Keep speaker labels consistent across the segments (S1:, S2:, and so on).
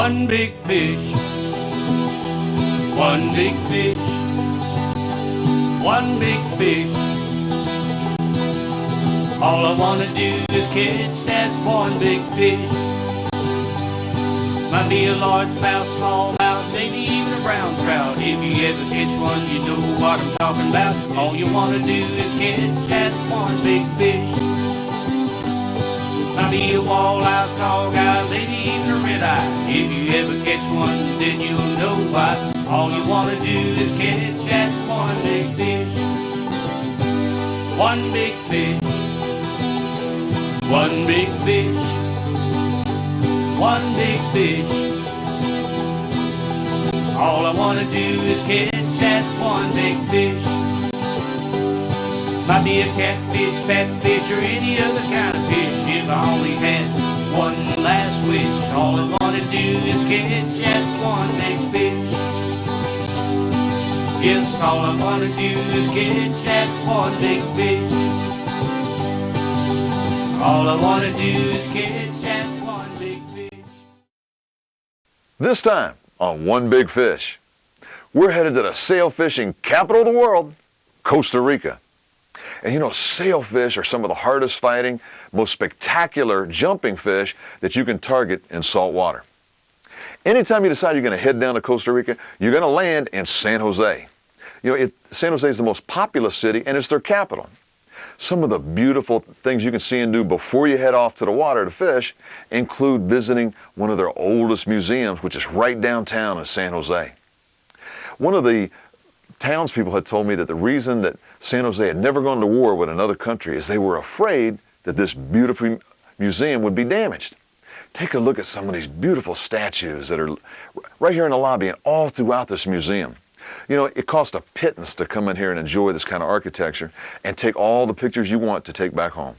S1: One big fish, one big fish, one big fish. All I wanna do is catch that one big fish. Might be a largemouth, smallmouth, maybe even a brown trout. If you ever catch one, you know what I'm talking about. All you wanna do is catch that one big fish. Might be a walleye, sawguy, maybe even a red eye. If you ever catch one, then you'll know why. All you wanna do is catch that one big fish. One big fish. One big fish. One big fish. All I wanna do is catch that one big fish. Might be a catfish, fatfish, or any other kind of fish. If I only had one last wish, all I wanna do is catch that one big fish. Yes, all I wanna do is catch that one big fish. All I wanna do is catch that one big fish.
S2: This time on One Big Fish, we're headed to the sail fishing capital of the world, Costa Rica. And you know, sailfish are some of the hardest fighting, most spectacular jumping fish that you can target in salt water. Anytime you decide you're going to head down to Costa Rica, you're going to land in San Jose. You know, San Jose is the most populous city and it's their capital. Some of the beautiful things you can see and do before you head off to the water to fish include visiting one of their oldest museums, which is right downtown in San Jose. One of the townspeople had told me that the reason that San Jose had never gone to war with another country is they were afraid that this beautiful museum would be damaged. Take a look at some of these beautiful statues that are right here in the lobby and all throughout this museum. You know, it costs a pittance to come in here and enjoy this kind of architecture and take all the pictures you want to take back home.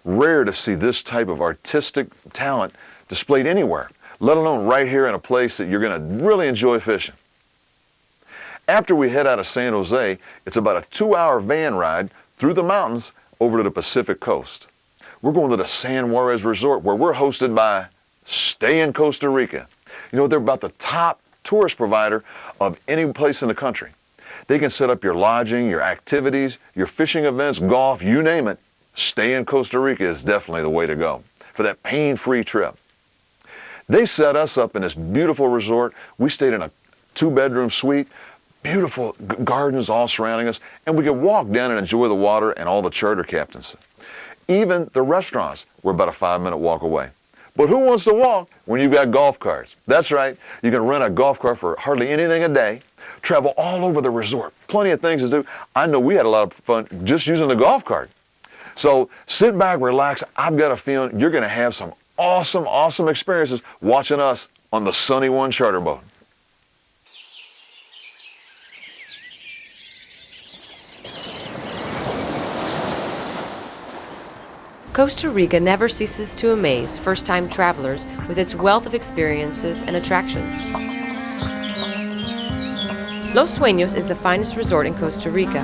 S2: Rare to see this type of artistic talent displayed anywhere, let alone right here in a place that you're going to really enjoy fishing. After we head out of San Jose, it's about a 2-hour van ride through the mountains over to the Pacific coast. We're going to the San Juarez Resort where we're hosted by Stay in Costa Rica. You know, they're about the top tourist provider of any place in the country. They can set up your lodging, your activities, your fishing events, golf, you name it. Stay in Costa Rica is definitely the way to go for that pain-free trip. They set us up in this beautiful resort. We stayed in a 2-bedroom suite, beautiful gardens all surrounding us, and we could walk down and enjoy the water and all the charter captains. Even the restaurants were about a 5-minute walk away. But who wants to walk when you've got golf carts? That's right, you can rent a golf cart for hardly anything a day, travel all over the resort, plenty of things to do. I know we had a lot of fun just using the golf cart. So sit back, relax. I've got a feeling you're going to have some awesome experiences watching us on the Sunny One charter boat.
S3: Costa Rica never ceases to amaze first-time travelers with its wealth of experiences and attractions. Los Sueños is the finest resort in Costa Rica.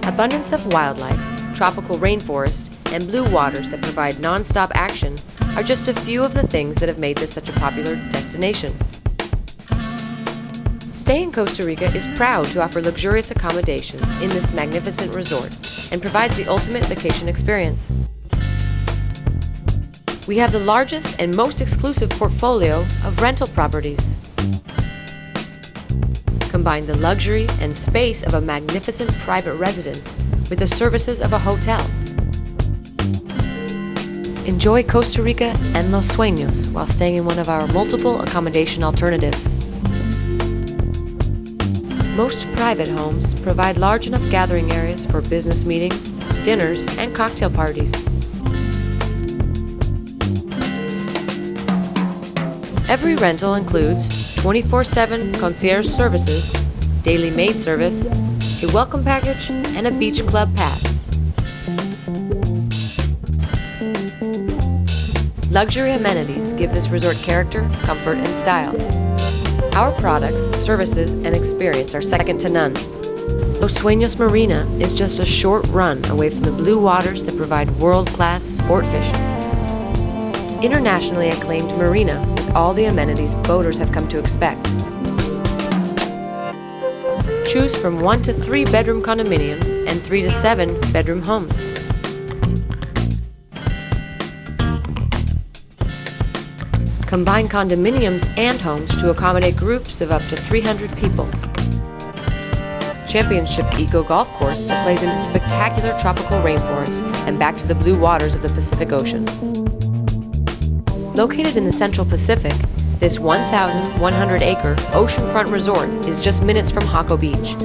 S3: Abundance of wildlife, tropical rainforest, and blue waters that provide non-stop action are just a few of the things that have made this such a popular destination. Stay in Costa Rica is proud to offer luxurious accommodations in this magnificent resort and provides the ultimate vacation experience. We have the largest and most exclusive portfolio of rental properties. Combine the luxury and space of a magnificent private residence with the services of a hotel. Enjoy Costa Rica and Los Sueños while staying in one of our multiple accommodation alternatives. Most private homes provide large enough gathering areas for business meetings, dinners, and cocktail parties. Every rental includes 24/7 concierge services, daily maid service, a welcome package, and a beach club pass. Luxury amenities give this resort character, comfort, and style. Our products, services, and experience are second to none. Los Sueños Marina is just a short run away from the blue waters that provide world-class sport fishing. internationally acclaimed marina with all the amenities boaters have come to expect. Choose from 1 to 3 bedroom condominiums and 3 to 7 bedroom homes. Combine condominiums and homes to accommodate groups of up to 300 people. Championship Eco Golf Course that plays into the spectacular tropical rainforest and back to the blue waters of the Pacific Ocean. Located in the Central Pacific, this 1,100-acre oceanfront resort is just minutes from Hako Beach.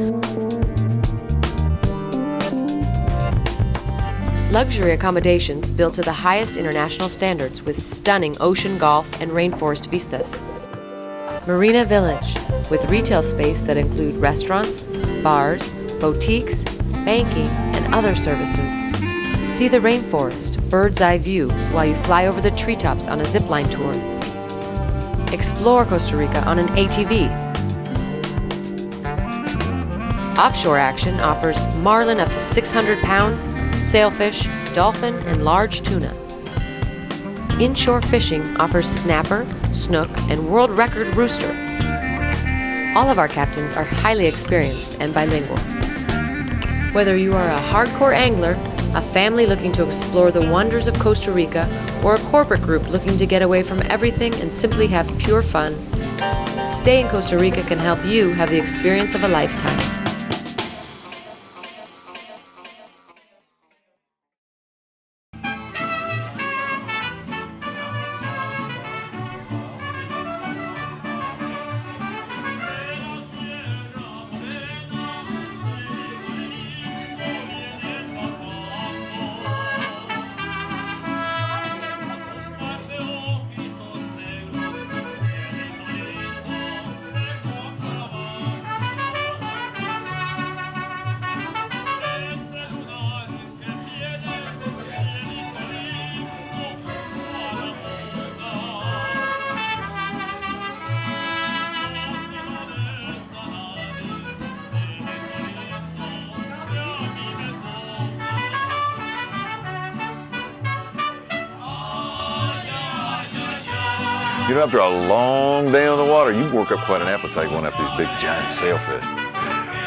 S3: Luxury accommodations built to the highest international standards with stunning ocean golf and rainforest vistas. Marina Village, with retail space that include restaurants, bars, boutiques, banking, and other services. See the rainforest, bird's eye view, while you fly over the treetops on a zipline tour. Explore Costa Rica on an ATV. Offshore action offers marlin up to 600 pounds, sailfish, dolphin, and large tuna. Inshore fishing offers snapper, snook, and world record rooster. All of our captains are highly experienced and bilingual. Whether you are a hardcore angler, a family looking to explore the wonders of Costa Rica, or a corporate group looking to get away from everything and simply have pure fun, Stay in Costa Rica can help you have the experience of a lifetime.
S2: You know, after a long day on the water, you work up quite an appetite going after these big giant sailfish.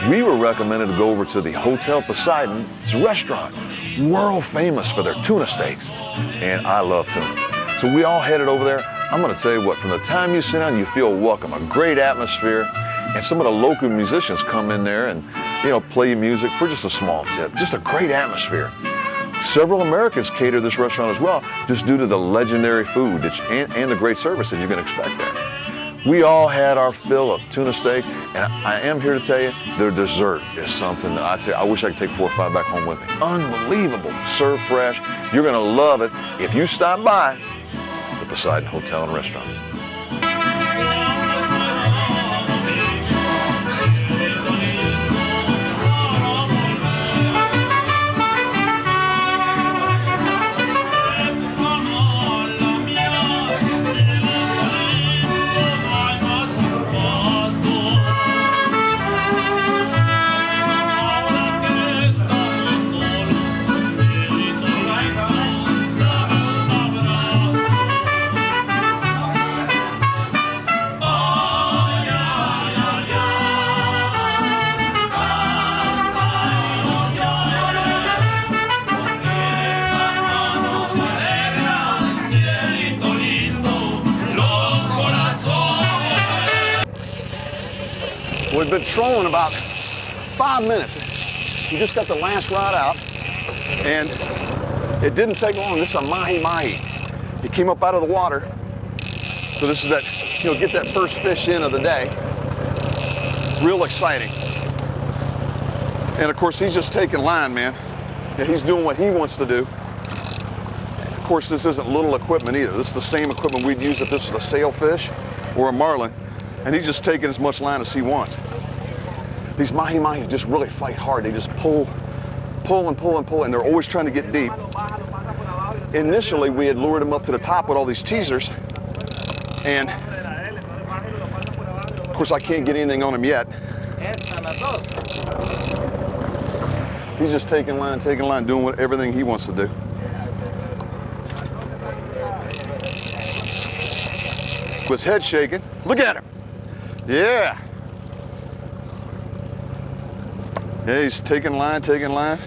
S2: We were recommended to go over to the Hotel Poseidon's restaurant, world famous for their tuna steaks. And I love tuna. So we all headed over there. I'm gonna tell you what, from the time you sit down, you feel welcome, a great atmosphere. And some of the local musicians come in there and, you know, play music for just a small tip. Just a great atmosphere. Several Americans cater this restaurant as well, just due to the legendary food and the great service that you can expect there. We all had our fill of tuna steaks, and I am here to tell you, their dessert is something that I'd say, I wish I could take 4 or 5 back home with me. Unbelievable, served fresh. You're gonna love it if you stop by the Poseidon Hotel and Restaurant. We've been trolling about 5 minutes. We just got the last rod out, and it didn't take long. This is a mahi-mahi. He came up out of the water. So this is that, you know, get that first fish in of the day. Real exciting. And of course, he's just taking line, man. Yeah, he's doing what he wants to do. Of course, this isn't little equipment either. This is the same equipment we'd use if this was a sailfish or a marlin. And he's just taking as much line as he wants. These mahi-mahi just really fight hard. They just pull, and they're always trying to get deep. Initially, we had lured them up to the top with all these teasers, and of course, I can't get anything on him yet. He's just taking line, doing everything he wants to do. with his head shaking. Look at him. Yeah. Yeah, he's taking line, taking line.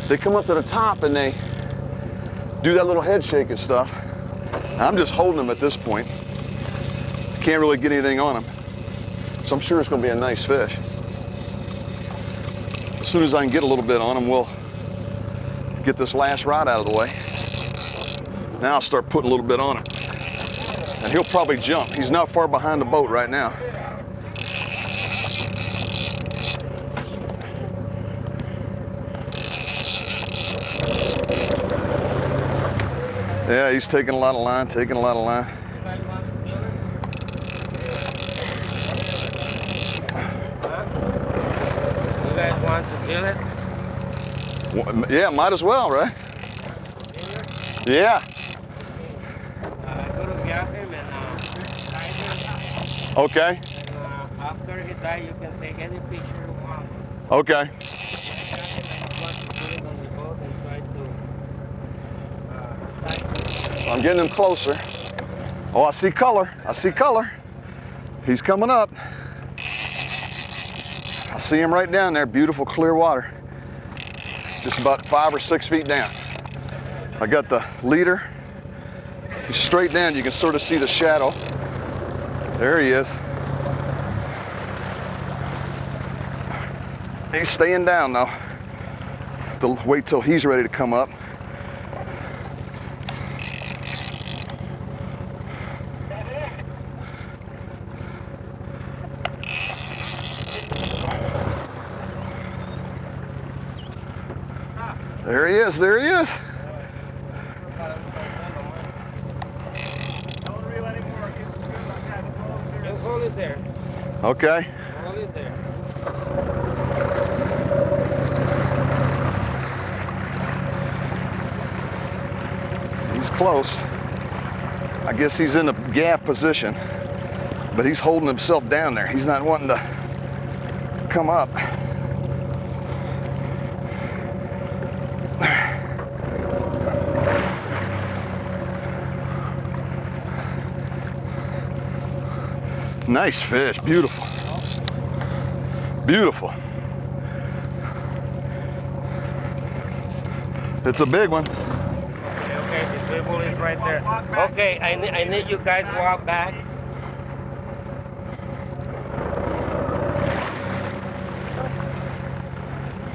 S2: They come up to the top and they do that little head shaking stuff. I'm just holding him at this point. Can't really get anything on him. So I'm sure it's gonna be a nice fish. As soon as I can get a little bit on him, we'll get this last rod out of the way. Now I'll start putting a little bit on him. And he'll probably jump. He's not far behind the boat right now. Yeah, he's taking a lot of line, taking a lot of line.
S4: You guys want to kill it?
S2: Well, yeah, might as well, right? Yeah.
S4: Go to grab him and tie him.
S2: Okay.
S4: And after he dies, you can take any picture you want.
S2: Okay. I'm getting him closer. Oh, I see color. I see color. He's coming up. I see him right down there. Beautiful clear water. Just about 5 or 6 feet down. I got the leader. He's straight down. You can sort of see the shadow. There he is. He's staying down though. Wait till he's ready to come up. There he is, there he is.
S4: Just hold it there.
S2: Okay.
S4: Hold it there.
S2: He's close. I guess he's in the gaff position, but he's holding himself down there. He's not wanting to come up. Nice fish, beautiful. Beautiful. It's a big one.
S4: Okay, the table is right there. Okay, I need you guys to walk back.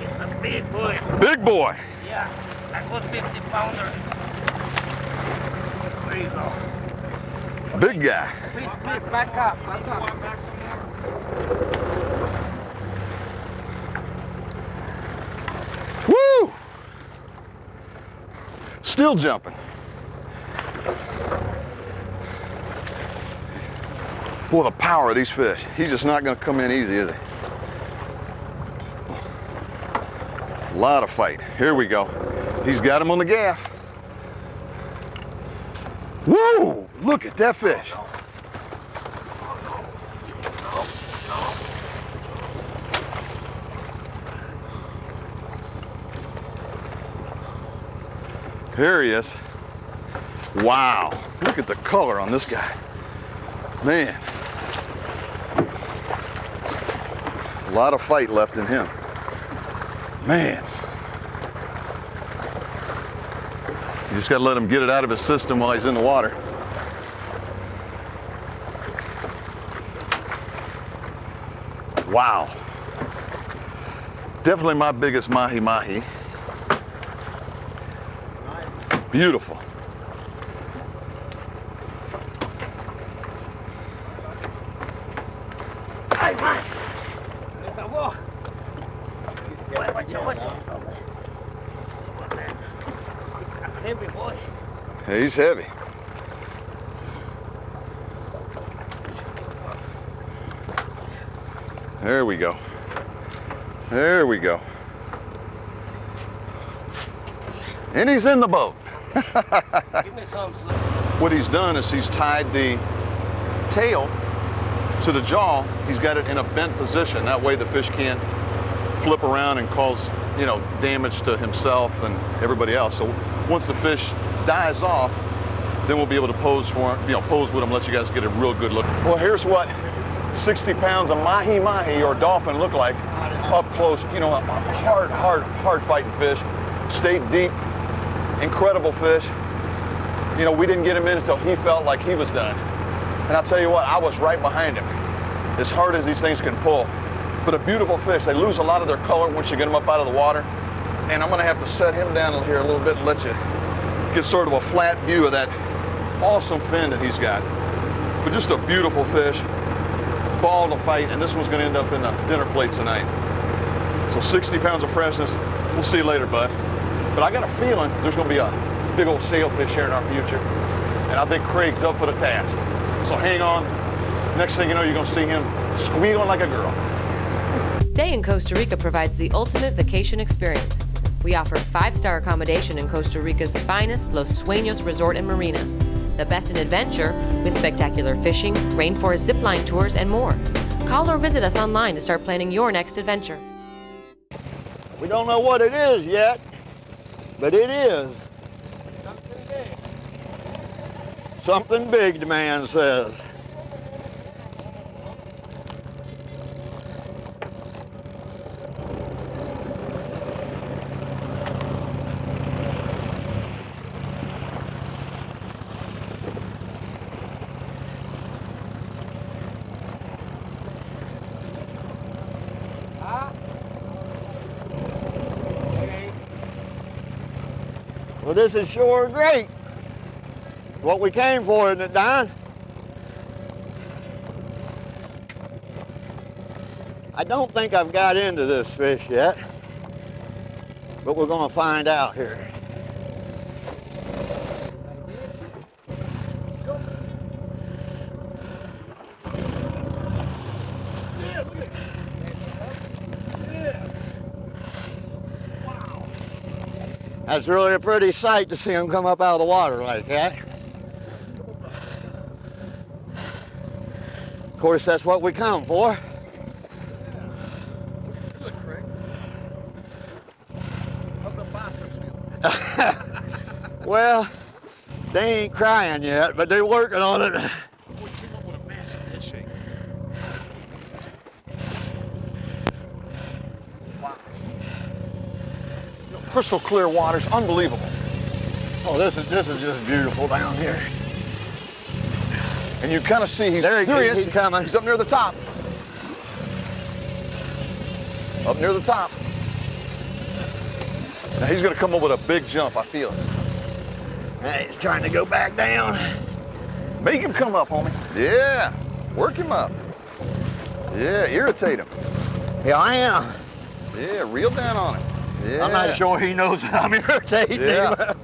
S4: It's a big boy.
S2: Big boy.
S4: Yeah, that was 50 pounder. There you go.
S2: Big guy.
S4: Please, back up, back up.
S2: Woo! Still jumping. Boy, the power of these fish. He's just not going to come in easy, is he? A lot of fight. Here we go. He's got him on the gaff. Woo! Look at that fish. Here he is. Wow. Look at the color on this guy. Man. A lot of fight left in him. Man. You just got to let him get it out of his system while he's in the water. Wow. Definitely my biggest mahi-mahi. Beautiful.
S4: Ay, man. Let's go. Watch out. Heavy boy.
S2: He's heavy. There we go. There we go. And he's in the boat.
S4: Give me some.
S2: What he's done is he's tied the tail to the jaw. He's got it in a bent position. That way the fish can't flip around and cause, damage to himself and everybody else. So once the fish dies off, Then we'll be able to pose for him, pose with him, let you guys get a real good look. Well, here's what 60 pounds of mahi-mahi or dolphin look like up close. A hard fighting fish. Stayed deep, incredible fish. We didn't get him in until he felt like he was done. And I'll tell you what, I was right behind him. As hard as these things can pull. But a beautiful fish. They lose a lot of their color once you get them up out of the water. And I'm gonna have to set him down here a little bit and let you get sort of a flat view of that awesome fin that he's got. But just a beautiful fish, ball to fight, and this one's gonna end up in the dinner plate tonight. So 60 pounds of freshness. We'll see you later, bud. But I got a feeling there's gonna be a big old sailfish here in our future. And I think Craig's up for the task. So hang on. Next thing you know, you're gonna see him squealing like a girl.
S3: Stay in Costa Rica provides the ultimate vacation experience. We offer 5-star accommodation in Costa Rica's finest Los Sueños Resort and Marina. The best in adventure with spectacular fishing, rainforest zipline tours, and more. Call or visit us online to start planning your next adventure.
S5: We don't know what it is yet, but it is.
S4: Something big.
S5: Something big, the man says. Well, this is sure great. What we came for, isn't it, Don? I don't think I've got into this fish yet, but we're going to find out here. That's really a pretty sight to see them come up out of the water like that. Of course, that's what we come for.
S2: Good, Craig. How's the biceps feel?
S5: Well, they ain't crying yet, but they're working on it.
S2: We came up with a massive head shake. Wow. Crystal clear waters, unbelievable.
S5: Oh, this is just beautiful down here.
S2: And you kind of see
S5: There he is. He's coming.
S2: He's up near the top. Up near the top. Now he's going to come up with a big jump, I feel it.
S5: Now he's trying to go back down.
S2: Make him come up, homie. Yeah, work him up. Yeah, irritate him.
S5: Here I am.
S2: Yeah, reel down on him. Yeah.
S5: I'm not sure he knows that I'm irritating
S2: Yeah.
S5: him.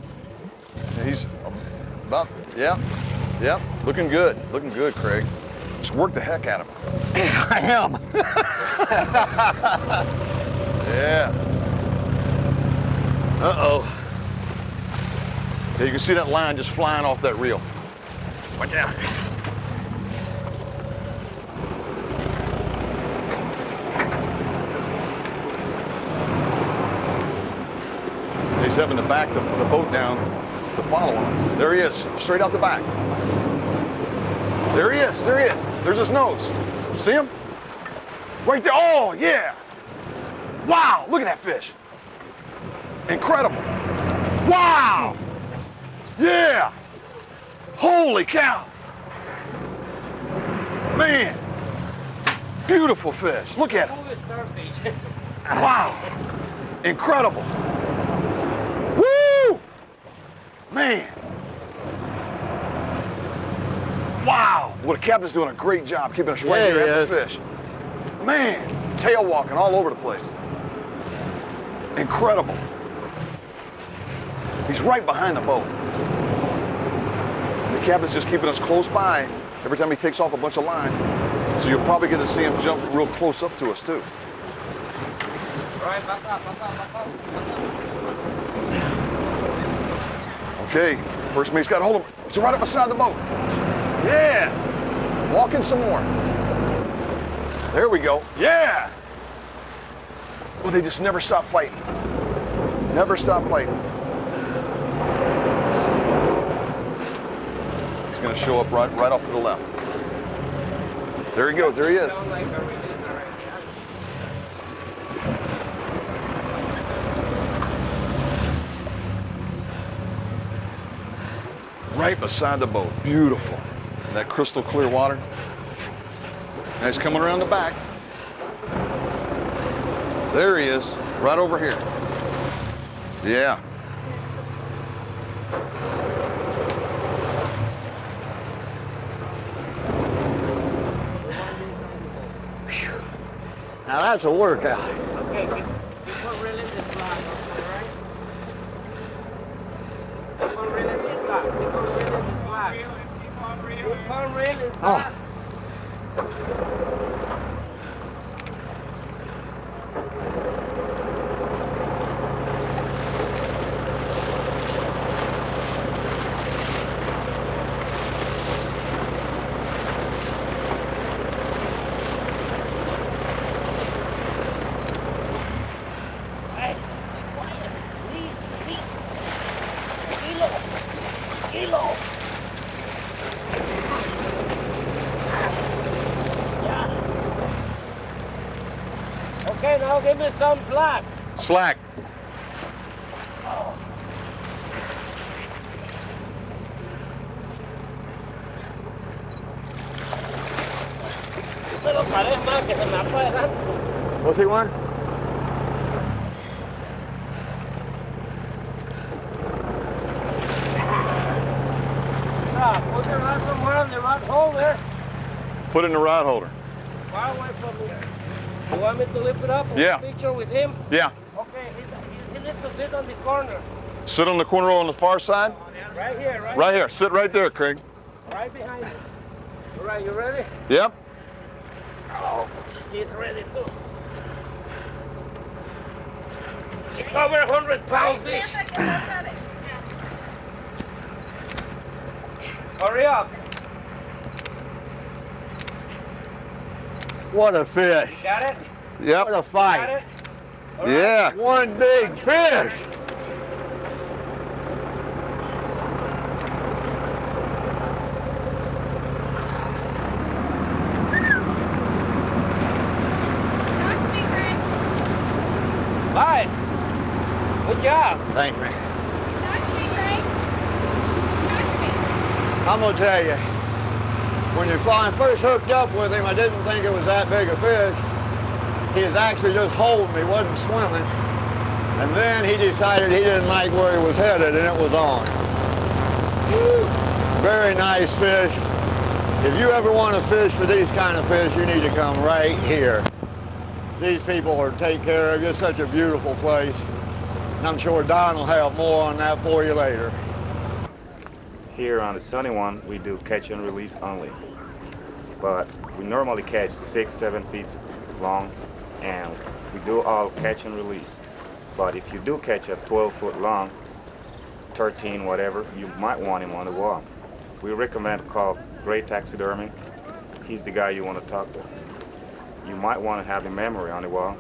S2: He's about, yeah, looking good, Craig. Just work the heck out of him.
S5: I am.
S2: Yeah.
S5: Uh-oh.
S2: Yeah, you can see that line just flying off that reel.
S5: Watch out.
S2: He's having to back the boat down to follow him. There he is, straight out the back. There he is. There's his nose. See him? Right there. Oh, yeah. Wow, look at that fish. Incredible. Wow. Yeah. Holy cow. Man. Beautiful fish. Look at him.
S4: Move it, starfish.
S2: Wow. Incredible. Woo! Man. Wow. Well, the captain's doing a great job keeping us right here at the fish. Man, tail walking all over the place. Incredible. He's right behind the boat. The captain's just keeping us close by every time he takes off a bunch of line. So you'll probably get to see him jump real close up to us too.
S4: All right, back up.
S2: Okay, first mate's got a hold of him. He's right up beside the boat. Yeah. Walking some more. There we go. Yeah. Well, they just never stop fighting. Never stop fighting. He's going to show up right off to the left. There he goes. There he is. Right beside the boat. Beautiful. That crystal clear water. Now he's coming around the back. There he is, right over here. Yeah.
S5: Now that's a workout.
S4: Okay, keep on reeling this line, okay, right? Keep on reeling this line. Keep on reeling this line. Keep on reeling this line. Okay, now give me some slack.
S2: Slack.
S4: Me lo pares más que se me va para adelante.
S5: What's he want?
S4: Put your rod somewhere on the rod holder.
S2: Put it in the rod holder.
S4: Far away from me. You want me to lift it up and
S2: Yeah.
S4: take a picture with him?
S2: Yeah.
S4: Okay, he needs to sit on the corner.
S2: Sit on the corner on the far side.
S4: Right here,
S2: Right here. Sit right there, Craig.
S4: Right behind you. All right, you ready?
S2: Yep.
S4: Oh, he's ready too. It's over 100-pound fish. Hurry up.
S5: What a fish.
S4: You got it?
S2: Yep.
S5: What a
S4: Got
S5: fight.
S4: it? All right.
S2: Yeah.
S5: One big fish.
S4: Bye. Good job.
S5: Thank me. I'm gonna tell you, when I first hooked up with him, I didn't think it was that big a fish. He was actually just holding me, wasn't swimming. And then he decided he didn't like where he was headed, and it was on. Very nice fish. If you ever want to fish for these kind of fish, you need to come right here. These people are take care of you. It's such a beautiful place. And I'm sure Don will have more on that for you later.
S6: Here on the Sunny One, we do catch and release only. But we normally catch 6-7 feet long, and we do all catch and release. But if you do catch a 12-foot long, 13 whatever, you might want him on the wall. We recommend call Great Taxidermy. He's the guy you want to talk to. You might want to have a memory on the wall.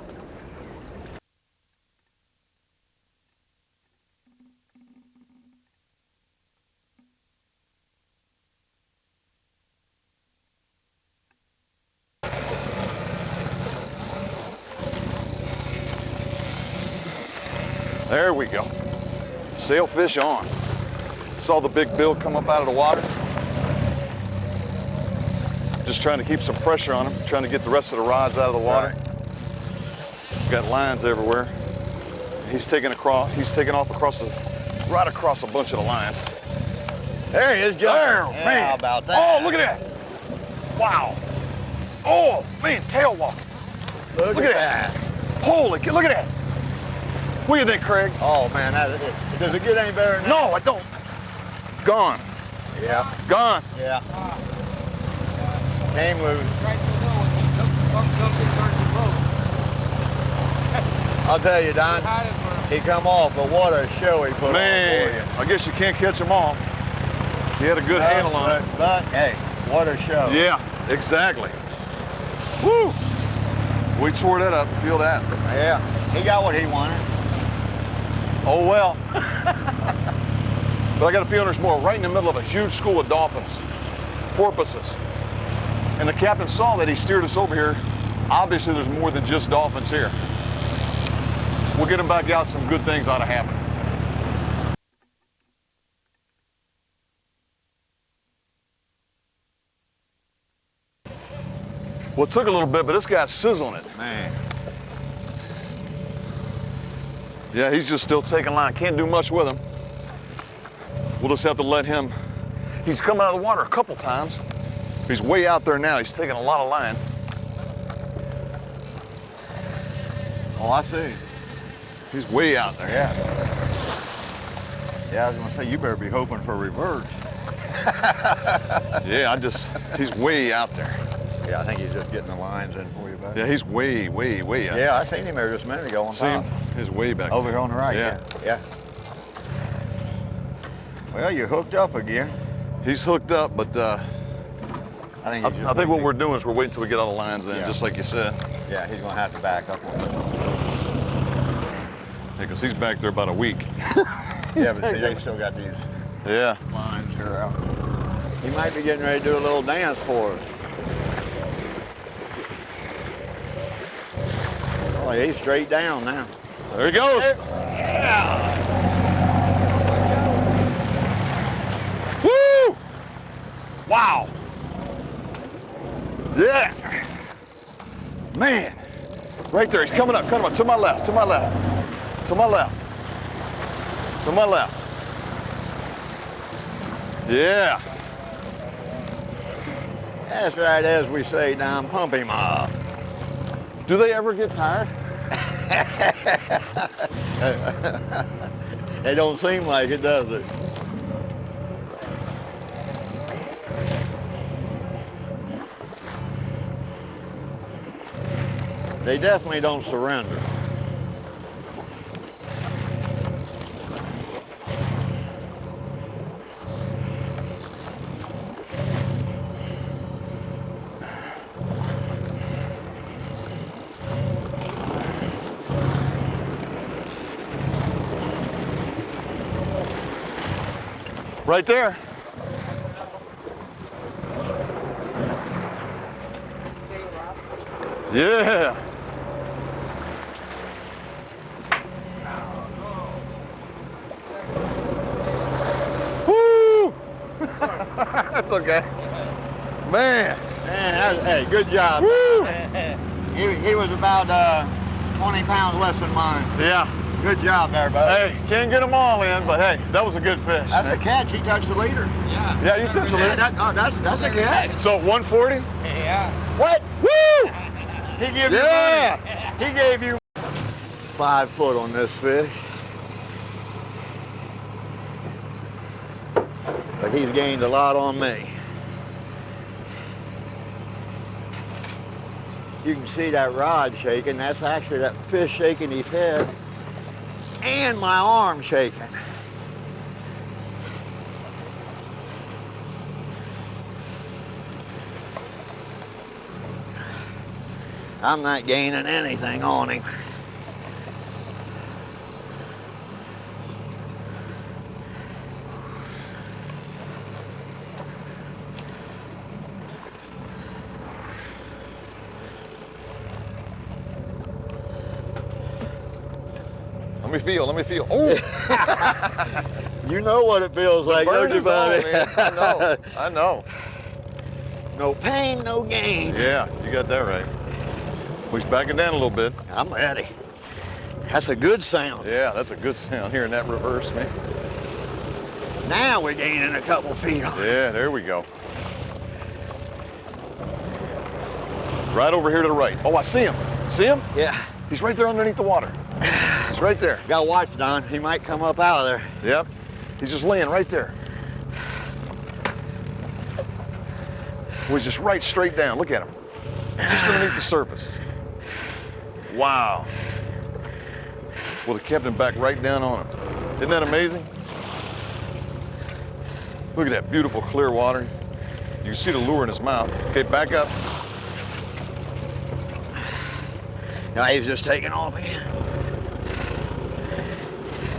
S2: There we go. Sailfish on. Saw the big bill come up out of the water. Just trying to keep some pressure on him, trying to get the rest of the rods out of the water. Got lines everywhere. He's taking off right across a bunch of the lines.
S5: There he is, John.
S2: There,
S5: Yeah,
S2: man.
S5: how about that?
S2: Oh, look at that. Wow. Oh, man, tail walk.
S5: Look
S2: at
S5: that.
S2: Holy, look at that. What do you think, Craig?
S5: Oh, man, does it get any better than that?
S2: No, I don't. Gone.
S5: Yeah,
S2: Gone.
S5: yeah. Came loose.
S4: Right to know when you jump in towards the boat.
S5: I'll tell you, Don,
S4: Had it for
S5: he come off, but what a show he put on
S2: Man,
S5: for
S2: I guess you can't catch them all. He had a good
S5: you.
S2: handle on it.
S5: But, hey, what a show.
S2: Yeah, exactly. Woo! We tore that up. Feel that.
S5: Yeah, he got what he wanted.
S2: Oh, well. But I got a feeling there's more right in the middle of a huge school of dolphins. porpoises. And the captain saw that, he steered us over here. Obviously, there's more than just dolphins here. We'll get them back out, some good things ought to happen. Well, it took a little bit, but this guy's sizzling it.
S5: Man.
S2: Yeah, he's just still taking line. Can't do much with him. We'll just have to let him. He's come out of the water a couple times. He's way out there now. He's taking a lot of line.
S5: Oh, I see.
S2: He's way out there.
S5: Yeah. Yeah, I was gonna say, you better be hoping for reverse.
S2: Yeah, he's way out there.
S5: Yeah, I think he's just getting the lines in for you, buddy.
S2: Yeah, he's way, way, way out.
S5: Yeah, I seen him there just a minute ago on
S2: See him?
S5: top.
S2: He's way back
S5: Over
S2: there.
S5: here on the right,
S2: Yeah.
S5: yeah. Well, you're hooked up again.
S2: He's hooked up, but
S5: I think,
S2: I think what we're doing is we're waiting until we get all the lines in,
S5: Yeah.
S2: just like you said.
S5: Yeah, he's gonna have to back up a little bit.
S2: Because he's back there about a week.
S5: Yeah, but see, they still got these
S2: Yeah.
S5: lines here out. He might be getting ready to do a little dance for us. Oh, he's straight down now.
S2: There he goes.
S5: Yeah.
S2: Woo! Wow. Yeah. Man. Right there. He's coming up. Coming up. To my left. To my left. To my left. To my left. Yeah.
S5: That's right, as we say down, pump him up.
S2: Do they ever get tired?
S5: It don't seem like it, does it? They definitely don't surrender.
S2: Right there. Yeah. Woo! That's okay. Man.
S5: Man, hey, good job.
S2: Woo!
S5: He was about 20 pounds less than mine.
S2: Yeah.
S5: Good job there, buddy.
S2: Hey, can't get them all in, but hey, that was a good fish.
S5: That's a catch. He touched the leader.
S2: Yeah, you touched the
S5: Yeah,
S2: lead.
S5: that's a catch.
S2: So 140?
S4: Yeah.
S5: What?
S2: Woo!
S5: He gave you
S2: Yeah.
S5: money. He gave you 5 foot on this fish. But he's gained a lot on me. You can see that rod shaking. That's actually that fish shaking his head and my arm shaking. I'm not gaining anything on him.
S2: Let me feel. Oh!
S5: You know what it feels like, don't
S2: Burn
S5: you,
S2: is all,
S5: buddy?
S2: man. I know. I know.
S5: No pain, no gain.
S2: Yeah, you got that right. We're backing down a little bit.
S5: I'm ready. That's a good sound.
S2: Yeah, that's a good sound hearing that reverse, man.
S5: Now we're gaining a couple feet on it.
S2: Yeah, there we go. Right over here to the right. Oh, I see him. See him?
S5: Yeah.
S2: He's right there underneath the water. He's right there.
S5: Gotta watch, Don. He might come up out of there.
S2: Yep. He's just laying right there. He's just right straight down. Look at him. Just underneath the surface. Wow. Well, the captain back right down on him. Isn't that amazing? Look at that beautiful clear water. You can see the lure in his mouth. Okay, back up.
S5: Now he's just taking off again.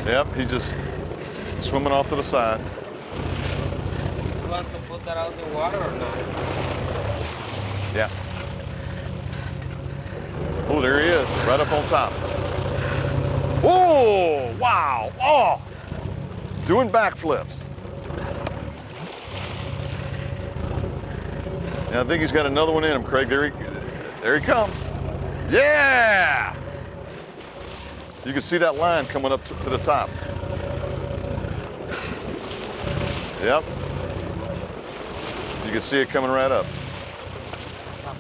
S2: Yep, he's just swimming off to the side.
S4: you want to put that out in the water or not?
S2: Yeah. Oh, there he is, right up on top. Oh, wow. Oh, doing backflips. Yeah, I think he's got another one in him, Craig. There he comes. Yeah! You can see that line coming up to the top. Yep. You can see it coming right up.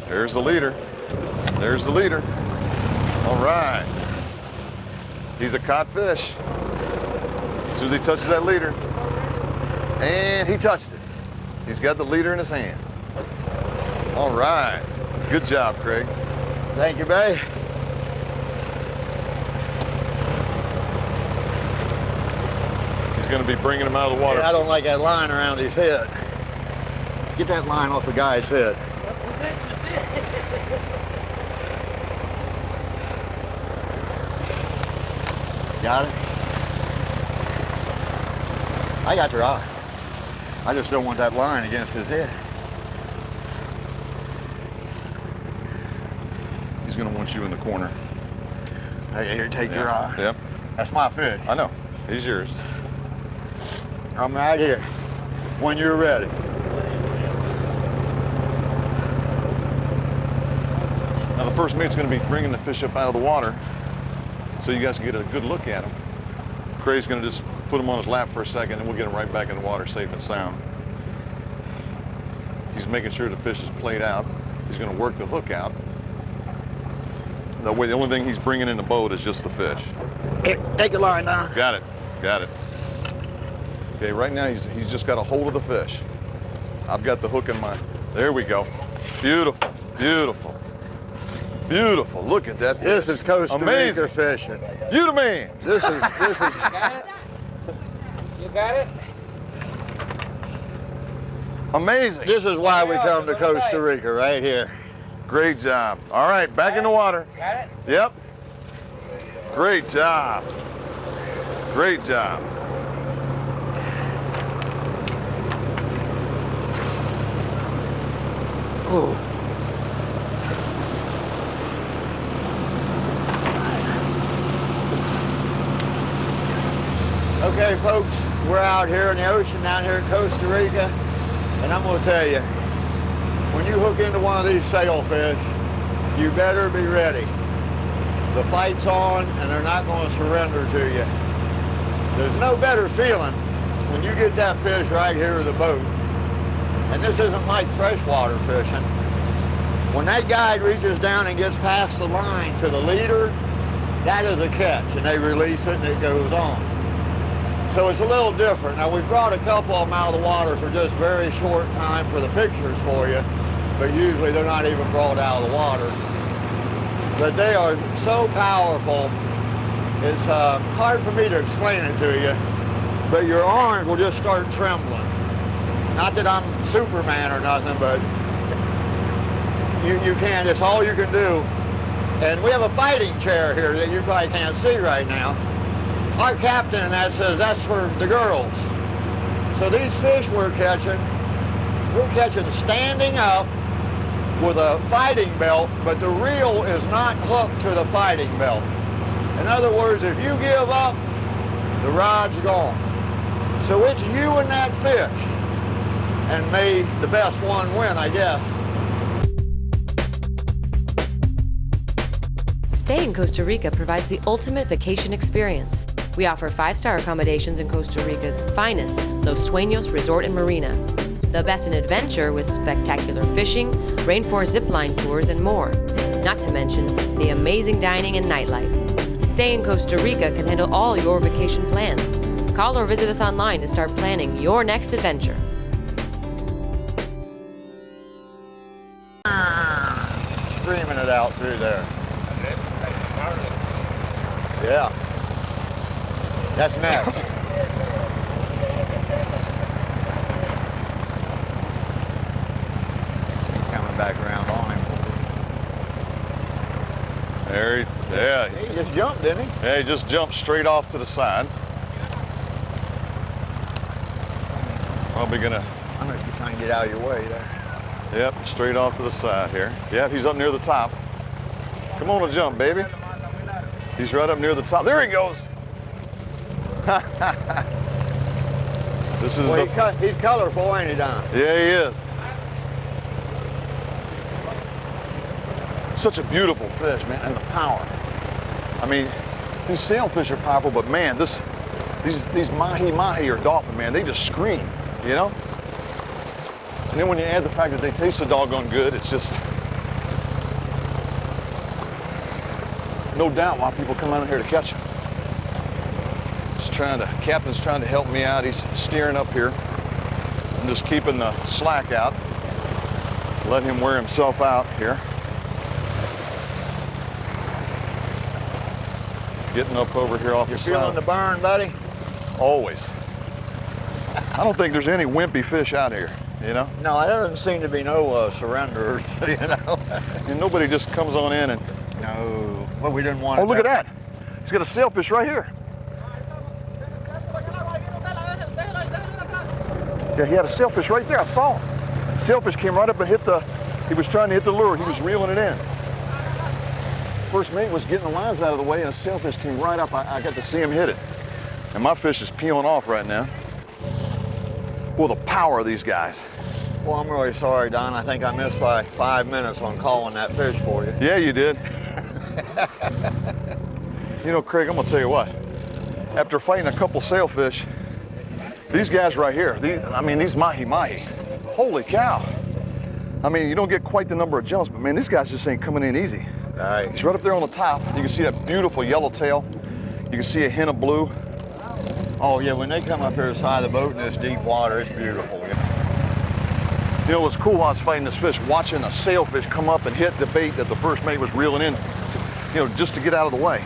S2: There's the leader. There's the leader. All right. He's a caught fish. As soon as he touches that leader, and he touched it. He's got the leader in his hand. All right. Good job, Craig.
S5: Thank you, babe.
S2: He's going to be bringing him out of the water.
S5: Yeah, I don't like that line around his head. Get that line off the guy's head. Got it? I got your eye. I just don't want that line against his head.
S2: He's going to want you in the corner.
S5: Hey, here, take your eye.
S2: Yep.
S5: That's my fish.
S2: I know. He's yours.
S5: I'm right here when you're ready.
S2: Now the first mate's going to be bringing the fish up out of the water so you guys can get a good look at him. Craig's going to just put him on his lap for a second and we'll get him right back in the water safe and sound. He's making sure the fish is played out. He's going to work the hook out. That way the only thing he's bringing in the boat is just the fish.
S5: Here, take the line down.
S2: Got it. Got it. Okay, right now he's just got a hold of the fish. I've got the hook in my, there we go. Beautiful, beautiful, beautiful. Look at that fish.
S5: This is Costa
S2: Amazing.
S5: Rica fishing.
S2: You the man.
S5: This is.
S4: You got it? You got it?
S2: Amazing.
S5: This is why we come to Costa Rica, right here.
S2: Great job. All right, back in the water.
S4: Got it?
S2: Yep. Great job. Great job.
S5: Ooh. Okay, folks, we're out here in the ocean down here in Costa Rica, and I'm going to tell you, when you hook into one of these sailfish, you better be ready. The fight's on, and they're not going to surrender to you. There's no better feeling when you get that fish right here in the boat. And this isn't like freshwater fishing. When that guide reaches down and gets past the line to the leader, that is a catch, and they release it and it goes on. So it's a little different. Now, we brought a couple of them out of the water for just very short time for the pictures for you, but usually they're not even brought out of the water. But they are so powerful, it's hard for me to explain it to you, but your arms will just start trembling. Not that I'm Superman or nothing, but you can, it's all you can do. And we have a fighting chair here that you probably can't see right now. Our captain in that says that's for the girls. So these fish we're catching standing up with a fighting belt, but the reel is not hooked to the fighting belt. In other words, if you give up, the rod's gone. So it's you and that fish, and may the best one win, I guess.
S3: Staying in Costa Rica provides the ultimate vacation experience. We offer 5-star accommodations in Costa Rica's finest Los Sueños Resort and Marina. The best in adventure with spectacular fishing, rainforest zipline tours, and more. Not to mention the amazing dining and nightlife. Stay in Costa Rica can handle all your vacation plans. Call or visit us online to start planning your next adventure.
S5: Screaming it out through there. Yeah. That's next. Coming back around on him.
S2: There yeah.
S5: He just jumped, didn't he?
S2: Yeah, he just jumped straight off to the side. Probably gonna.
S5: I'm gonna Trying to get out of your way there.
S2: Yep, straight off to the side here. Yep, he's up near the top. Come on and jump, baby. He's right up near the top. There he goes. This is
S5: Well, he's colorful, ain't he, Don?
S2: Yeah, he is. Such a beautiful fish, man, and the power. I mean, these sailfish are powerful, but man, these mahi-mahi or dolphin, man, they just scream, you know? And then when you add the fact that they taste so doggone good, it's just no doubt why people come out here to catch them. Captain's trying to help me out. He's steering up here. I'm just keeping the slack out, letting him wear himself out here. Getting up over here off the side.
S5: You feeling the burn, buddy?
S2: Always. I don't think there's any wimpy fish out here, you know?
S5: No, there doesn't seem to be no surrenderers, you know?
S2: And nobody just comes on in and...
S5: No. Well, we didn't want
S2: Oh, look at that. He's got a sailfish right here. Yeah, he had a sailfish right there. I saw him. Sailfish came right up and he was trying to hit the lure. He was reeling it in. First mate was getting the lines out of the way and a sailfish came right up. I got to see him hit it. And my fish is peeling off right now. Well, the power of these guys.
S5: Well, I'm really sorry, Don. I think I missed by 5 minutes on calling that fish for you.
S2: Yeah, you did. You know, Craig, I'm gonna tell you what. After fighting a couple sailfish, these guys right here, these mahi-mahi, holy cow. I mean, you don't get quite the number of jumps, but man, these guys just ain't coming in easy.
S5: Right.
S2: He's right up there on the top. You can see that beautiful yellow tail. You can see a hint of blue.
S5: Oh yeah, when they come up here to the side of the boat in this deep water, it's beautiful.
S2: You know what's cool while I was fighting this fish, watching a sailfish come up and hit the bait that the first mate was reeling in, just to get out of the way.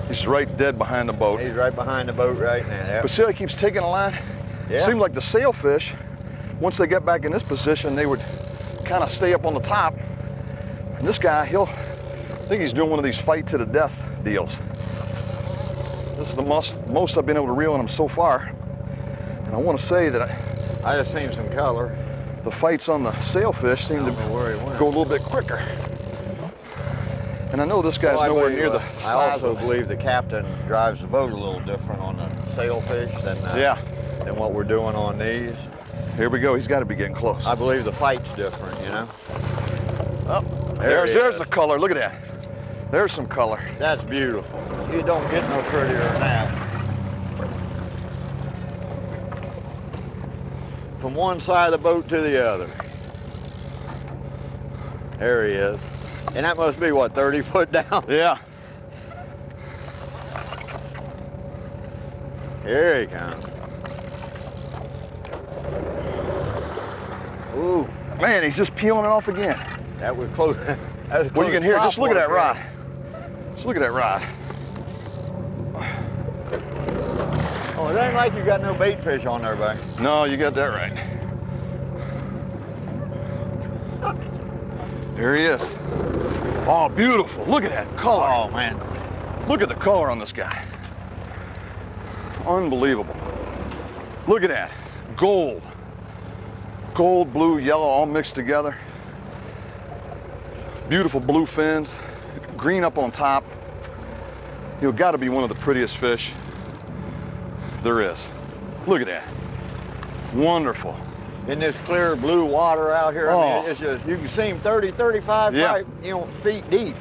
S2: He's right dead behind the boat.
S5: He's right behind the boat right now. Yep.
S2: But see how he keeps taking a line?
S5: Yeah.
S2: Seemed like the sailfish, once they get back in this position, they would kind of stay up on the top. And this guy, I think he's doing one of these fight to the death deals. This is the most I've been able to reel in him so far. And I want to say that
S5: I just seen some color.
S2: The fights on the sailfish seem to go a little bit quicker. And I know this guy's nowhere near the size.
S5: I also believe the captain drives the boat a little different on the sailfish than what we're doing on these.
S2: Here we go. He's got to be getting close.
S5: I believe the fight's different, you know.
S2: Oh, there's the color. Look at that. There's some color.
S5: That's beautiful. You don't get no prettier than that. From one side of the boat to the other. There he is. And that must be, what, 30 foot down?
S2: Yeah.
S5: Here he comes. Ooh.
S2: Man, he's just peeling it off again.
S5: That was close. That was close.
S2: Well, you can hear it. Just look at that rod. Just look at that rod.
S5: Oh, it ain't like you got no bait fish on there, buddy.
S2: No, you got that right. There he is. Oh, beautiful. Look at that color.
S5: Oh, man.
S2: Look at the color on this guy. Unbelievable. Look at that. Gold. Gold, blue, yellow, all mixed together. Beautiful blue fins. Green up on top. You've got to be one of the prettiest fish there is. Look at that. Wonderful.
S5: In this clear blue water out here, I mean, it's just, you can see him 30, 35 feet deep.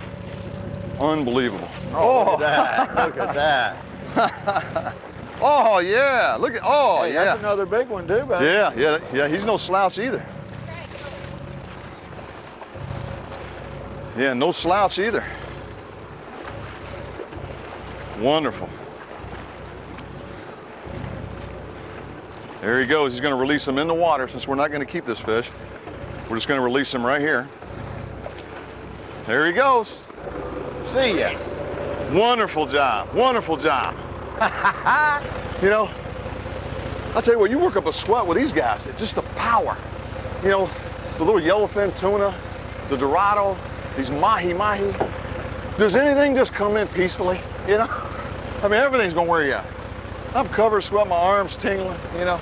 S2: Unbelievable.
S5: Oh, look at that. Look at that.
S2: Oh, yeah. Look at,
S5: Hey, that's another big one, too, buddy.
S2: Yeah, he's no slouch either. Yeah, no slouch either. Wonderful. There he goes. He's going to release him in the water since we're not going to keep this fish. We're just going to release him right here. There he goes.
S5: See ya.
S2: Wonderful job. Wonderful job. You know, I'll tell you what, you work up a sweat with these guys. It's just the power. You know, the little yellowfin tuna, the Dorado, these mahi-mahi, does anything just come in peacefully, you know? I mean, everything's gonna wear you out. I'm covered, sweat, my arms tingling, you know?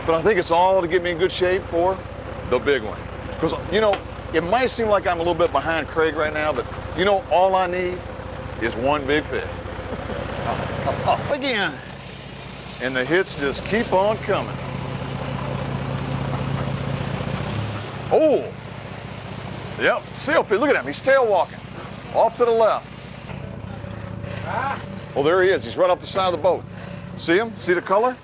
S2: But I think it's all to get me in good shape for the big one. Because, you know, it might seem like I'm a little bit behind Craig right now, but you know, all I need is one big fish.
S5: Again.
S2: And the hits just keep on coming. Oh, yep, sailfish, look at him, he's tail walking. Off to the left. Oh, there he is, he's right off the side of the boat. See him, see the color?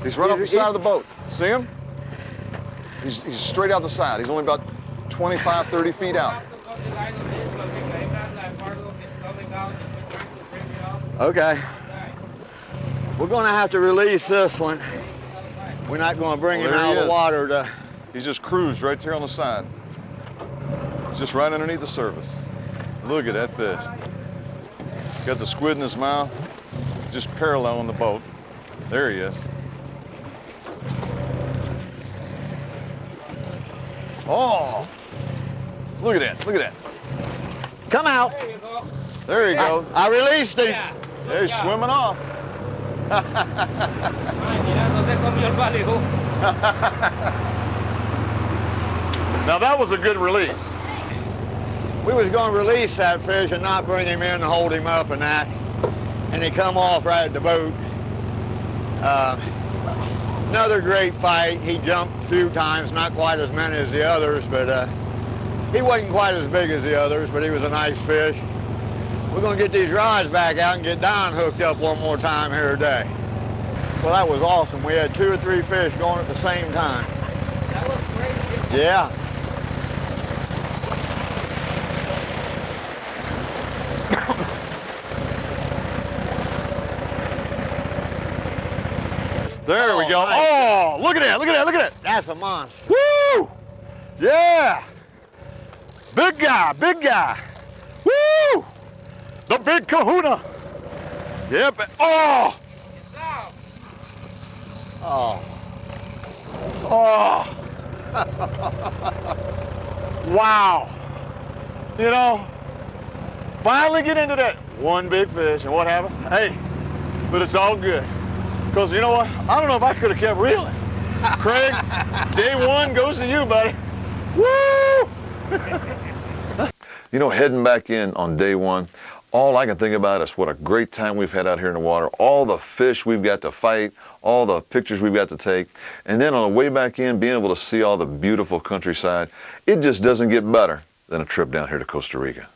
S2: He's right off the side of the boat, see him? He's straight out the side, he's only about 25, 30 feet out.
S5: Okay. We're gonna have to release this one. We're not gonna bring him out of the water to...
S2: He's just cruised right there on the side. He's just right underneath the surface. Look at that fish. Got the squid in his mouth, just paralleling the boat. There he is. Oh, look at that, look at that.
S5: Come out.
S4: There you go.
S2: There he goes.
S5: I released him.
S4: Yeah.
S2: There he's swimming off.
S4: Ay, mira, no se comió el balijo.
S2: Now that was a good release.
S5: We was gonna release that fish and not bring him in and hold him up and that. And he come off right at the boat. Another great fight. He jumped a few times, not quite as many as the others, but he wasn't quite as big as the others, but he was a nice fish. We're gonna get these rods back out and get Don hooked up one more time here today. Well, that was awesome. We had 2 or 3 fish going at the same time.
S4: That was great.
S5: Yeah.
S2: There we go.
S5: Nice.
S2: Oh, look at that, look at that, look at that.
S5: That's a monster.
S2: Woo! Yeah! Big guy, big guy. Woo! The big kahuna. Yep. Oh!
S5: Oh.
S2: Oh! Wow! You know, finally get into that one big fish, and what happens? Hey, but it's all good. Because you know what? I don't know if I could have kept reeling. Craig, day one goes to you, buddy. Woo! You know, heading back in on day one, all I can think about is what a great time we've had out here in the water, all the fish we've got to fight, all the pictures we've got to take, and then on the way back in, being able to see all the beautiful countryside. It just doesn't get better than a trip down here to Costa Rica.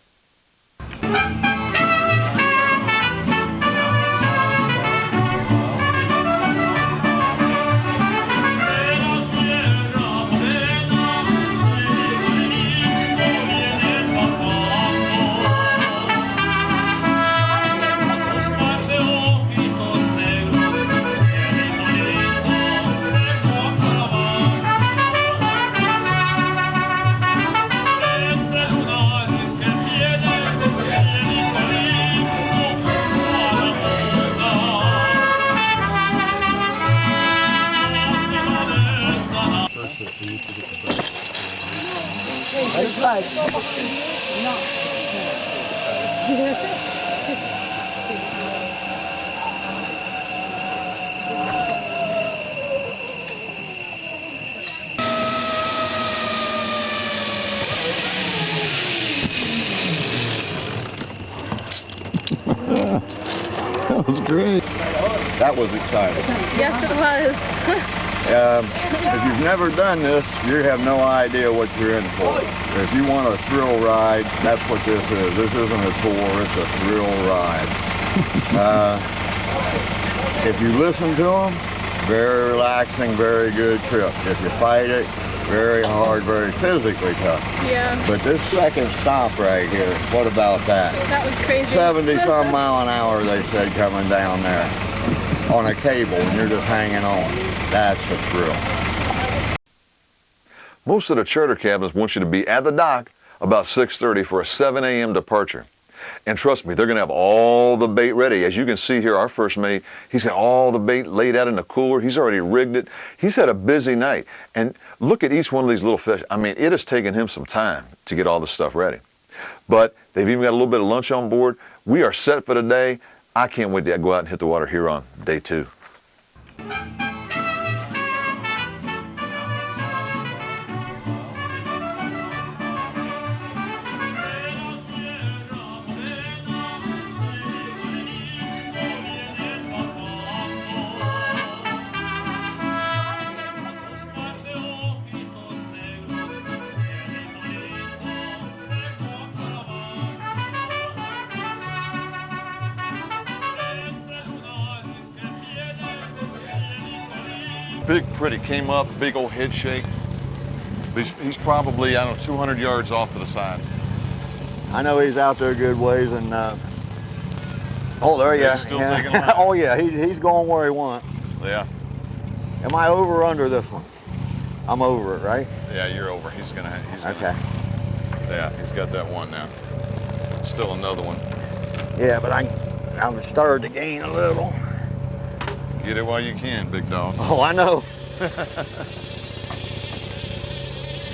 S5: That was great. That was exciting.
S7: Yes, it was.
S5: If you've never done this, you have no idea what you're in for. If you want a thrill ride, that's what this is. This isn't a tour, it's a thrill ride. If you listen to them, very relaxing, very good trip. If you fight it, very hard, very physically tough.
S7: Yeah.
S5: But this second stop right here, what about that?
S7: That was crazy.
S5: 70-some mile an hour, they said, coming down there on a cable, and you're just hanging on. That's a thrill.
S2: Most of the charter cabins want you to be at the dock about 6:30 for a 7 a.m. departure. And trust me, they're going to have all the bait ready. As you can see here, our first mate, he's got all the bait laid out in the cooler. He's already rigged it. He's had a busy night. And look at each one of these little fish. I mean, it has taken him some time to get all this stuff ready. But they've even got a little bit of lunch on board. We are set for the day. I can't wait to go out and hit the water here on day 2. Big Pretty came up, big old head shake. He's probably, I don't know, 200 yards off to the side.
S5: I know he's out there a good ways, and oh, there you go.
S2: He's still taking line.
S5: Oh yeah, he's going where he wants.
S2: Yeah.
S5: Am I over or under this one? I'm over it, right?
S2: Yeah, you're over. He's gonna.
S5: Okay.
S2: Yeah, he's got that one now. Still another one.
S5: Yeah, but I'm stirred to gain a little.
S2: Get it while you can, big dog.
S5: Oh, I know.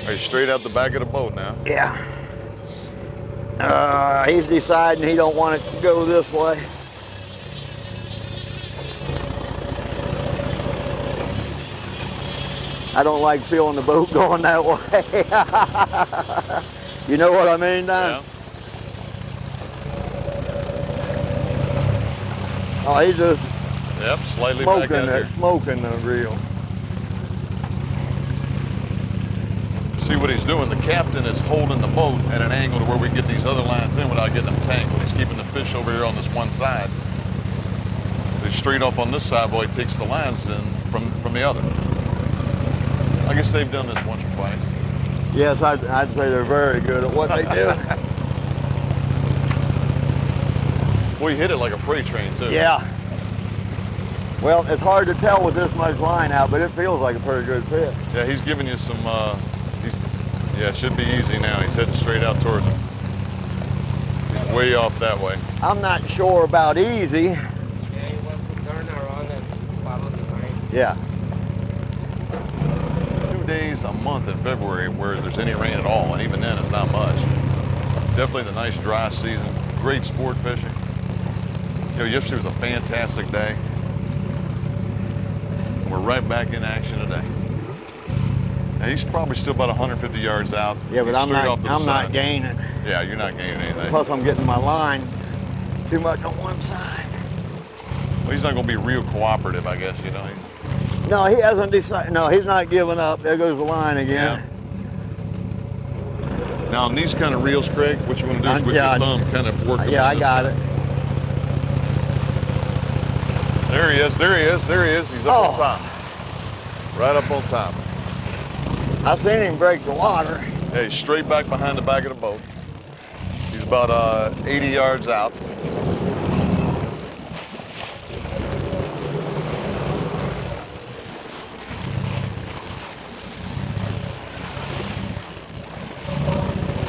S2: Are you straight out the back of the boat now?
S5: Yeah. He's deciding he don't want it to go this way. I don't like feeling the boat going that way. You know what I mean, Don?
S2: Yeah.
S5: Oh, he's just
S2: Yep, slightly back out here.
S5: smoking the reel.
S2: See what he's doing? The captain is holding the boat at an angle to where we get these other lines in without getting them tangled. He's keeping the fish over here on this one side. He's straight up on this side while he takes the lines in from the other. I guess they've done this once or twice.
S5: Yes, I'd say they're very good at what they do.
S2: Well, you hit it like a freight train, too.
S5: Yeah. Well, it's hard to tell with this much line out, but it feels like a pretty good fish.
S2: Yeah, he's giving you some, yeah, it should be easy now. He's heading straight out towards him. He's way off that way.
S5: I'm not sure about easy.
S4: Yeah, you want to turn around and follow the line.
S5: Yeah.
S2: 2 days a month in February where there's any rain at all, and even then it's not much. Definitely the nice dry season, great sport fishing. You know, yesterday was a fantastic day. We're right back in action today. Now he's probably still about 150 yards out.
S5: Yeah, but
S2: He's
S5: I'm
S2: straight off to the
S5: not
S2: side.
S5: gaining.
S2: Yeah, you're not gaining anything.
S5: Plus I'm getting my line too much on one side.
S2: Well, he's not going to be real cooperative, I guess, you know.
S5: No, he hasn't decided. No, he's not giving up. There goes the line again.
S2: Yeah. Now on these kind of reels, Craig, what you want to do is with
S5: Yeah,
S2: your thumb kind of work them
S5: Yeah,
S2: on
S5: I
S2: this
S5: got
S2: side.
S5: it.
S2: There he is, there he is, there he is. He's up on top. Right up on top.
S5: I seen him break the water.
S2: Hey, he's straight back behind the back of the boat. He's about 80 yards out.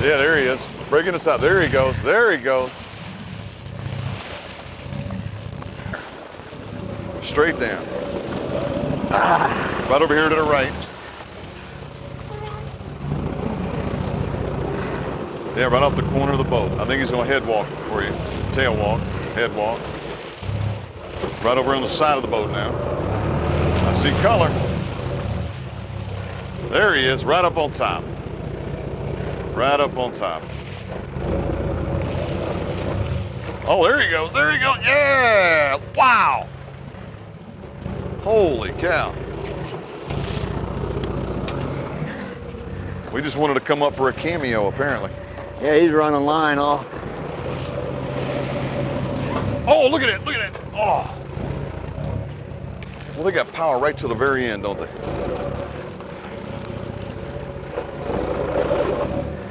S2: Yeah, there he is. Breaking us out. There he goes. There he goes. Straight down. Right over here to the right. Yeah, right off the corner of the boat. I think he's going to head walk for you. Tail walk, head walk. Right over on the side of the boat now. I see color. There he is, right up on top. Right up on top. Oh, there he goes. There he goes. Yeah! Wow! Holy cow. We just wanted to come up for a cameo, apparently.
S5: Yeah, he's running line off.
S2: Oh, look at it, look at it. Oh. Well, they got power right to the very end, don't they?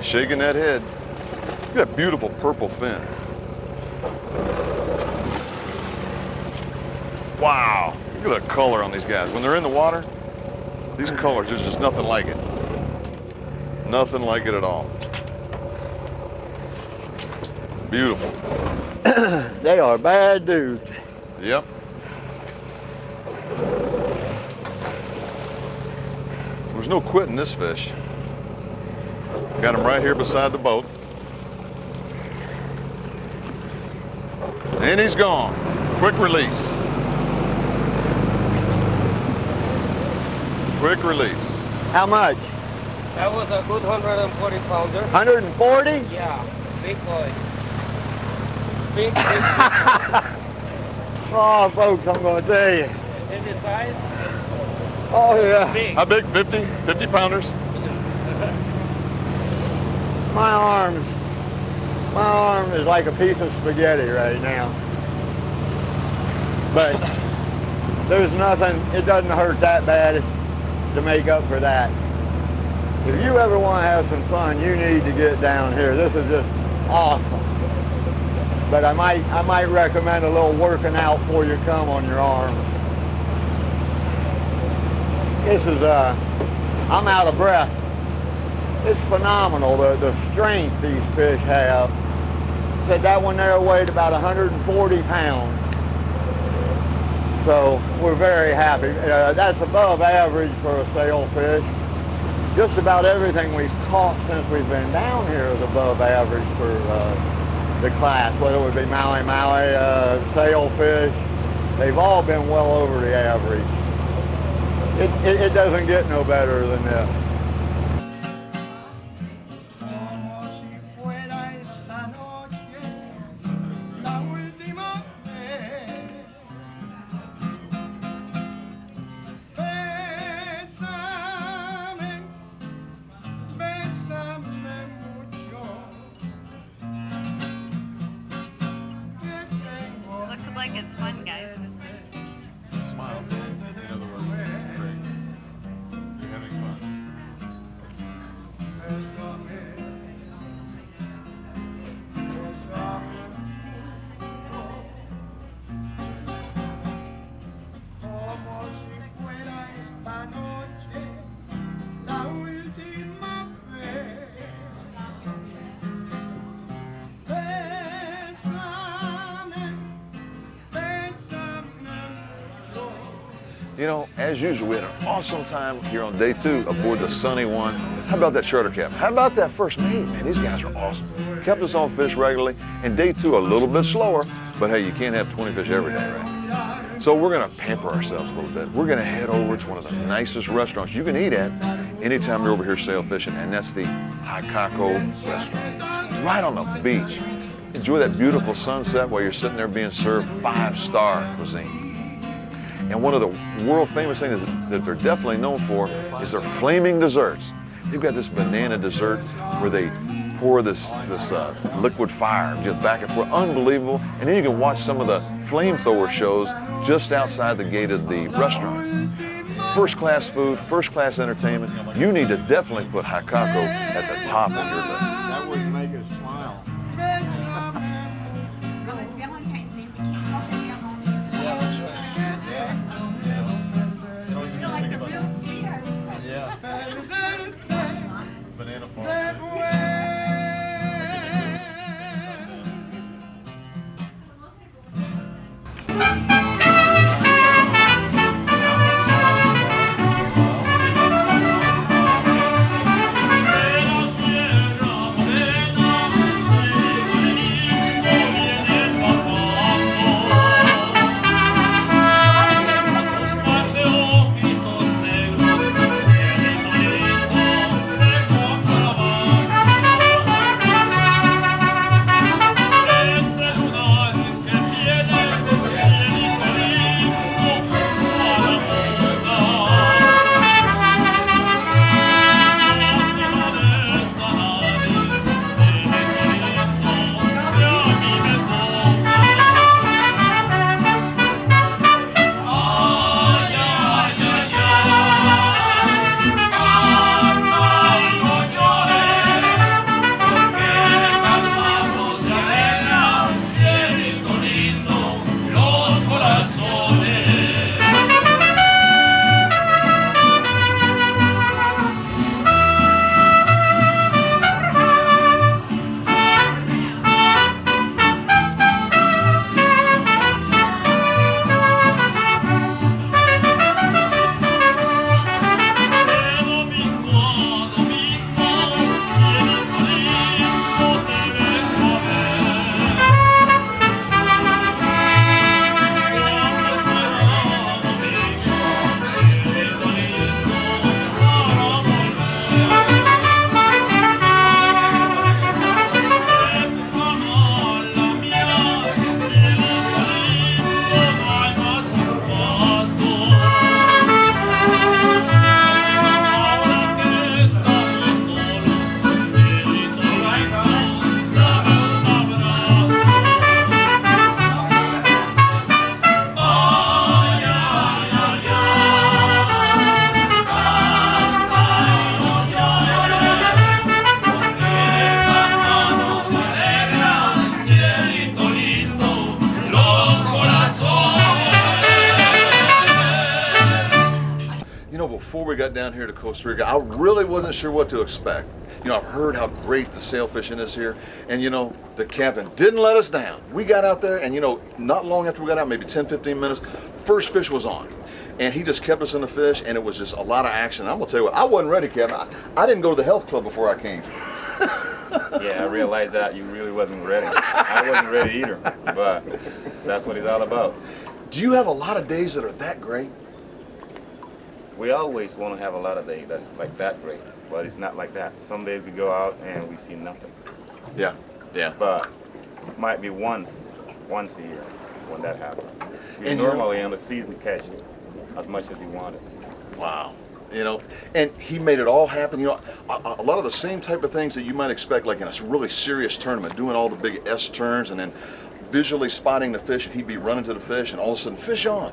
S2: Shaking that head. Look at that beautiful purple fin. Wow. Look at the color on these guys. When they're in the water, these colors, there's just nothing like it. Nothing like it at all. Beautiful.
S5: They are bad dudes.
S2: Yep. There's no quitting this fish. Got him right here beside the boat. And he's gone. Quick release. Quick release.
S5: How much?
S4: That was a good 140 pounder.
S5: 140?
S4: Yeah, big boy. Big.
S5: Oh, folks, I'm going to tell you.
S4: Is it the size?
S5: Oh, yeah.
S4: Big.
S2: How big? 50? 50 pounders?
S5: My arm is like a piece of spaghetti right now. But there's nothing, it doesn't hurt that bad to make up for that. If you ever want to have some fun, you need to get down here. This is just awesome. But I might recommend a little working out before you come on your arms. This is, I'm out of breath. It's phenomenal, the strength these fish have. Said that one there weighed about 140 pounds. So we're very happy. That's above average for a sailfish. Just about everything we've caught since we've been down here is above average for the class, whether it would be Maui, sailfish. They've all been well over the average. It doesn't get no better than this.
S7: Looks like it's fun, guys.
S2: Smile. In other words, great. You're having fun. You know, as usual, we had an awesome time here on day 2 aboard the Sunny One. How about that charter captain? How about that first mate? Man, these guys are awesome. Kept us on fish regularly. And day 2, a little bit slower, but hey, you can't have 20 fish every day, right? So we're gonna pamper ourselves a little bit. We're gonna head over to one of the nicest restaurants you can eat at anytime you're over here sail fishing, and that's the Haikako restaurant. Right on the beach. Enjoy that beautiful sunset while you're sitting there being served 5-star cuisine. And one of the world famous things that they're definitely known for is their flaming desserts. They've got this banana dessert where they pour this liquid fire just back and forth, unbelievable. And then you can watch some of the flamethrower shows just outside the gate of the restaurant. First class food, first class entertainment. You need to definitely put Haikako at the top of your list.
S5: That wouldn't make us smile.
S7: Oh, it's Valentine's Day. We can't help it. You're like the real sweethearts.
S2: Yeah. Banana falls. before we got down here to Costa Rica, I really wasn't sure what to expect. I've heard how great the sail fishing is here, and the captain didn't let us down. We got out there, and not long after we got out, maybe 10, 15 minutes, first fish was on. And he just kept us in the fish, and it was just a lot of action. I'm gonna tell you what, I wasn't ready, Captain. I didn't go to the health club before I came.
S6: Yeah, I realized that you really wasn't ready. I wasn't ready either, but that's what it's all about.
S2: Do you have a lot of days that are that great?
S6: We always want to have a lot of days that's like that great, but it's not like that. Some days we go out and we see nothing.
S2: Yeah, yeah.
S6: But it might be once a year when that happens. We
S2: And
S6: normally on the season catch as much as he wanted.
S2: Wow. And he made it all happen. A lot of the same type of things that you might expect, like in a really serious tournament, doing all the big S turns and then visually spotting the fish, and he'd be running to the fish, and all of a sudden, fish on.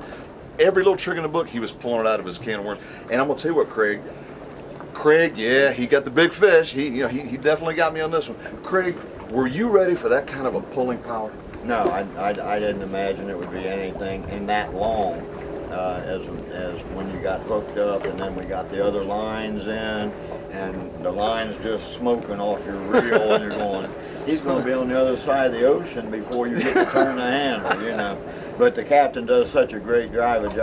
S2: Every little trick in the book, he was pulling it out of his can of worms. And I'm gonna tell you what, Craig, yeah, he got the big fish. He definitely got me on this one. Craig, were you ready for that kind of a pulling power?
S5: No, I didn't imagine it would be anything in that long as when you got hooked up, and then we got the other lines in, and the line's just smoking off your reel, and you're going, he's going to be on the other side of the ocean before you get to turn the handle, But the captain does such a great job of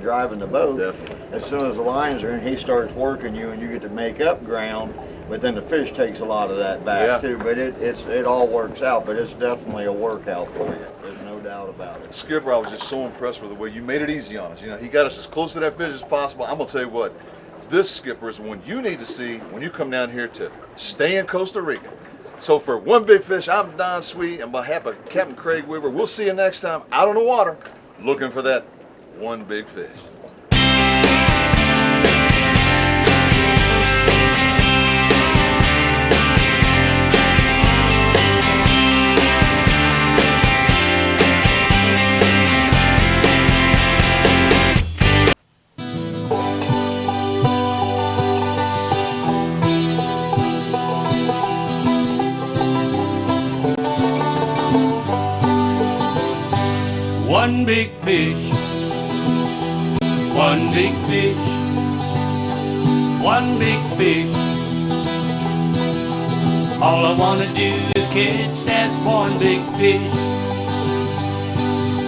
S5: driving the boat.
S2: Definitely.
S5: As soon as the lines are in, he starts working you, and you get to make up ground. But then the fish takes a lot of that back too. But it all works out. But it's definitely a workout for you. There's no doubt about it.
S2: Skipper, I was just so impressed with the way you made it easy on us. He got us as close to that fish as possible. I'm gonna tell you what, this, Skipper, is one you need to see when you come down here to stay in Costa Rica. So for One Big Fish, I'm Don Sweet, and on behalf of Captain Craig Weaver, we'll see you next time out on the water, looking for that one big fish.
S1: One big fish, one big fish, one big fish. All I wanna do is catch that one big fish.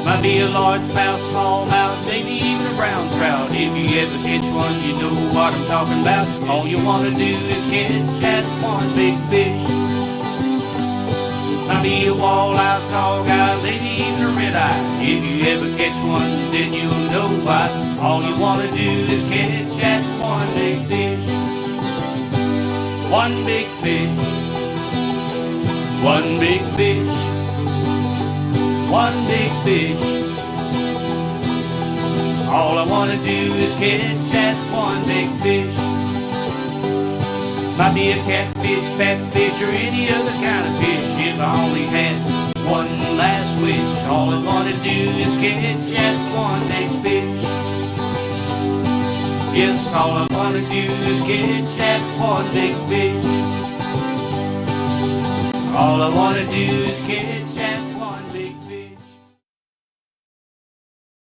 S1: Might be a largemouth, smallmouth, maybe even a brown trout. If you ever catch one, you know what I'm talking about. All you wanna do is catch that one big fish. Might be a walleye, sawguy, maybe even a red eye. If you ever catch one, then you'll know why. All you wanna do is catch that one big fish. One big fish. One big fish. One big fish. All I wanna do is catch that one big fish. Might be a catfish, fatfish, or any other kind of fish. If I only had one last wish, all I wanna do is catch that one big fish. Yes, all I wanna do is catch that one big fish. All I wanna do is catch